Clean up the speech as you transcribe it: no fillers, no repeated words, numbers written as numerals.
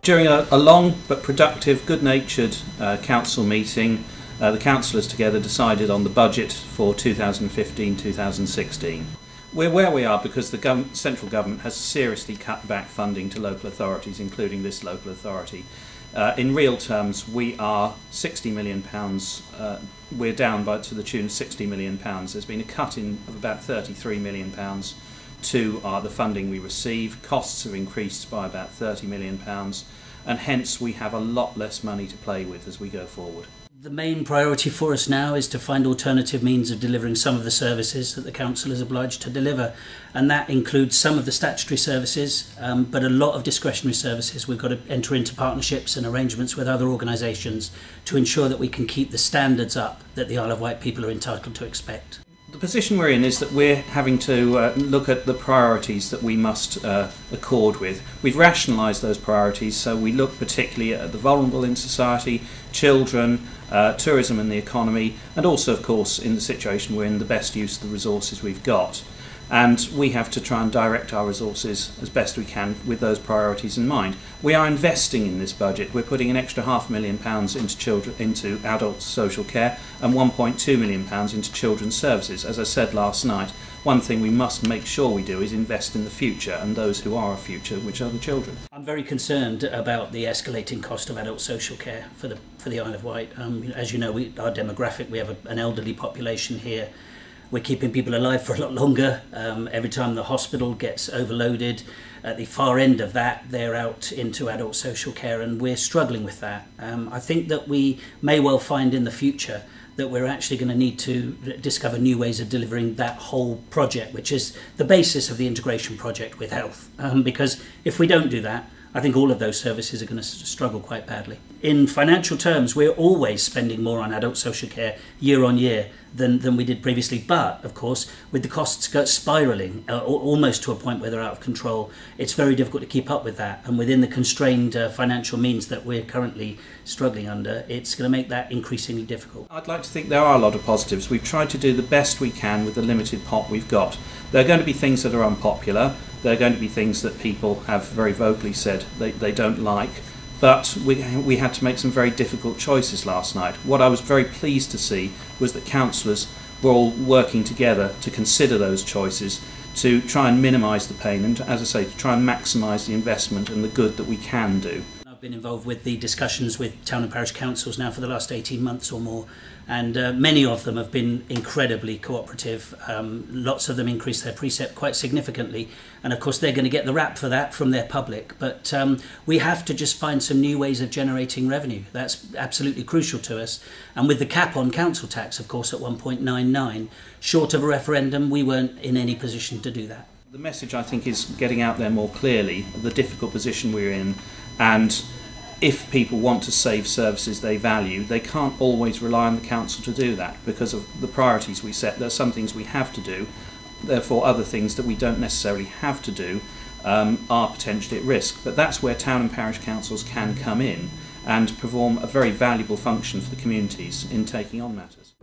During a long but productive, good-natured council meeting, the councillors together decided on the budget for 2015-2016. We're where we are because the central government has seriously cut back funding to local authorities, including this local authority. In real terms, we are £60 million. We're down to the tune of £60 million. There's been a cut of about £33 million to the funding we receive. Costs have increased by about £30 million, and hence we have a lot less money to play with as we go forward. The main priority for us now is to find alternative means of delivering some of the services that the council is obliged to deliver, and that includes some of the statutory services, but a lot of discretionary services. We've got to enter into partnerships and arrangements with other organisations to ensure that we can keep the standards up that the Isle of Wight people are entitled to expect. The position we're in is that we're having to look at the priorities that we must accord with. We've rationalised those priorities, so we look particularly at the vulnerable in society, children, tourism and the economy, and also, of course, in the situation we're in, the best use of the resources we've got. And we have to try and direct our resources as best we can with those priorities in mind. We are investing in this budget. We're putting an extra £500,000 into adult social care and £1.2 million into children's services. As I said last night, one thing we must make sure we do is invest in the future and those who are our future, which are the children. I'm very concerned about the escalating cost of adult social care for the Isle of Wight. As you know, our demographic, we have an elderly population here. We're keeping people alive for a lot longer. Every time the hospital gets overloaded, at the far end of that, they're out into adult social care, and we're struggling with that. I think that we may well find in the future that we're actually going to need to discover new ways of delivering that whole project, which is the basis of the integration project with health. Because if we don't do that, I think all of those services are going to struggle quite badly. In financial terms, we're always spending more on adult social care year on year than we did previously. But, of course, with the costs spiralling almost to a point where they're out of control, it's very difficult to keep up with that. And within the constrained financial means that we're currently struggling under, it's going to make that increasingly difficult. I'd like to think there are a lot of positives. We've tried to do the best we can with the limited pot we've got. There are going to be things that are unpopular. There are going to be things that people have very vocally said they don't like. But we had to make some very difficult choices last night. What I was very pleased to see was that councillors were all working together to consider those choices, to try and minimise the pain and, as I say, to try and maximise the investment and the good that we can do. I've been involved with the discussions with town and parish councils now for the last 18 months or more, and many of them have been incredibly cooperative. Lots of them increased their precept quite significantly, and of course they're going to get the rap for that from their public, but we have to just find some new ways of generating revenue. That's absolutely crucial to us, and with the cap on council tax, of course, at 1.99, short of a referendum, we weren't in any position to do that. The message, I think, is getting out there more clearly, the difficult position we're in, and if people want to save services they value, they can't always rely on the council to do that because of the priorities we set. There are some things we have to do, therefore other things that we don't necessarily have to do are potentially at risk. But that's where town and parish councils can come in and perform a very valuable function for the communities in taking on matters.